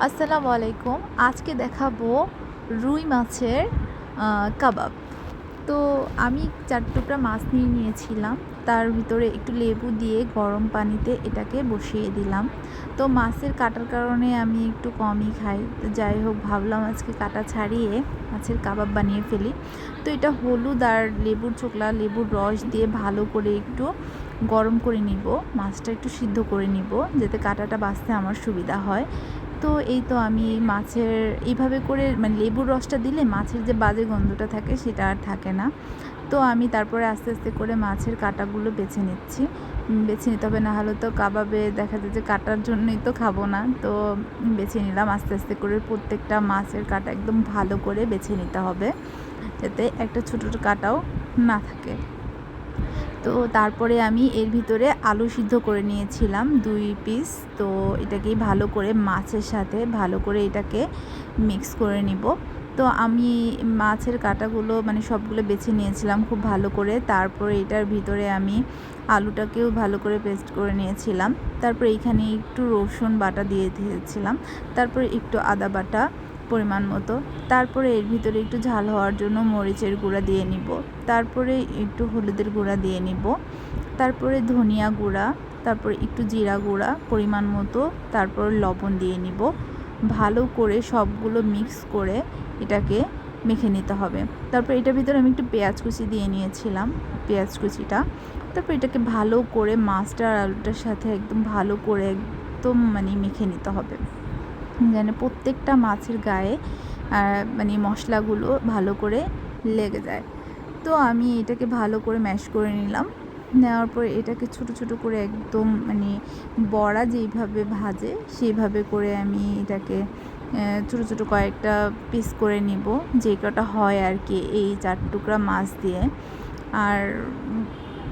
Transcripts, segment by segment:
আসসালামু আলাইকুম। আজকে দেখাবো রুই মাছের কাবাব। তো আমি ৪ টুকরা মাছ নিয়ে নিয়েছিলাম। তার ভিতরে একটু লেবু দিয়ে গরম পানিতে এটাকে বসিয়ে দিলাম। তো মাছের কাটার কারণে আমি একটু কমই খাই। তো যাই হোক, ভাবলাম আজকে কাটা ছাড়িয়ে মাছের কাবাব বানিয়ে ফেলি। তো এটা হলুদ আর লেবুর চোকলা, লেবুর রস দিয়ে ভালো করে একটু গরম করে নিব। মাছটা একটু সিদ্ধ করে নিব যাতে কাটাটা বাছতে আমার সুবিধা হয়। তো এই তো আমি মাছের এইভাবে করে মানে লেবুর রসটা দিলে মাছের যে বাজে গন্ধটা থাকে সেটা আর থাকে না। তো আমি তারপরে আস্তে আস্তে করে মাছের কাঁটাগুলো বেছে নিচ্ছি। বেছে নিতে হবে, না হলে তো কাবাবে দেখা যায় যে কাটার জন্যই তো খাবো না। তো বেছে নিলাম আস্তে আস্তে করে, প্রত্যেকটা মাছের কাঁটা একদম ভালো করে বেছে নিতে হবে যাতে একটা ছোটো কাঁটাও না থাকে। তো তারপরে আমি এর ভিতরে আলু সিদ্ধ করে নিয়েছিলাম ২ পিস। তো এটাকেই ভালো করে মাছের সাথে ভালো করে এটাকে মিক্স করে নিব। তো আমি মাছের কাঁটাগুলো মানে সবগুলো বেছে নিয়েছিলাম খুব ভালো করে। তারপরে এটার ভিতরে আমি আলুটাকেও ভালো করে পেস্ট করে নিয়েছিলাম। তারপরে এইখানে একটু রসুন বাটা দিয়ে দিয়েছিলাম। তারপরে একটু আদা বাটা পরিমাণ মতো। তারপরে এর ভিতরে একটু ঝাল হওয়ার জন্য মরিচের গুঁড়া দিয়ে নিব। তারপরে একটু হলুদের গুঁড়া দিয়ে নিব। তারপরে ধনিয়া গুঁড়া, তারপরে একটু জিরা গুঁড়া পরিমাণ মতো, তারপর লবণ দিয়ে নিব। ভালো করে সবগুলো মিক্স করে এটাকে মেখে নিতে হবে। তারপর এটার ভিতরে আমি একটু পেঁয়াজ কুচি দিয়ে নিয়েছিলাম, পেঁয়াজ কুচিটা। তারপর এটাকে ভালো করে মাছটা আর আলুটার সাথে একদম ভালো করে একদম মানে মেখে নিতে হবে, যেন প্রত্যেকটা মাছের গায়ে মানে মশলাগুলো ভালো করে লেগে যায়। তো আমি এটাকে ভালো করে ম্যাশ করে নিলাম। নেওয়ার পর এটাকে ছোট ছোট করে একদম মানে বড়া যেইভাবে ভাজে সেইভাবে করে আমি এটাকে ছোট ছোট কয়েকটা পিস করে নিব, যে কটা হয় আর কি এই ৪ টুকরা মাছ দিয়ে। আর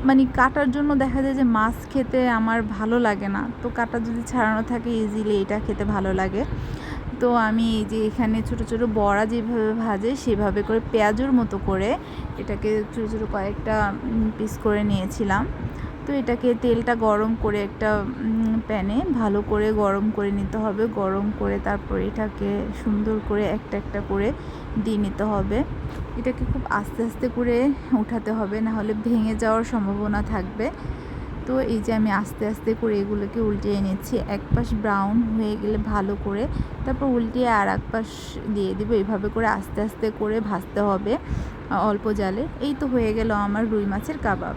মানে কাটার জন্য দেখা যায় যে মাছ খেতে আমার ভালো লাগে না, তো কাটা যদি ছাড়ানো থাকে ইজিলি এটা খেতে ভালো লাগে। তো আমি এই যে এখানে ছোট ছোট বড়া যেভাবে ভাজে সেভাবে করে পেঁয়াজুর মতো করে এটাকে ছোট ছোট কয়েকটা পিস করে নিয়েছিলাম। তো এটাকে তেলটা গরম করে একটা প্যানে ভালো করে গরম করে নিতে হবে। গরম করে তারপর এটাকে সুন্দর করে একটা একটা করে দিয়ে নিতে হবে। এটাকে খুব আস্তে আস্তে করে উঠাতে হবে, না হলে ভেঙে যাওয়ার সম্ভাবনা থাকবে। তো এই যে আমি আস্তে আস্তে করে এগুলোকে উল্টিয়ে নিচ্ছি। এক পাশ ব্রাউন হয়ে গেলে ভালো করে তারপর উল্টিয়ে আর এক পাশ দিয়ে দিব। এইভাবে করে আস্তে আস্তে করে ভাজতে হবে অল্প জালে। এই তো হয়ে গেল আমার রুই মাছের কাবাব।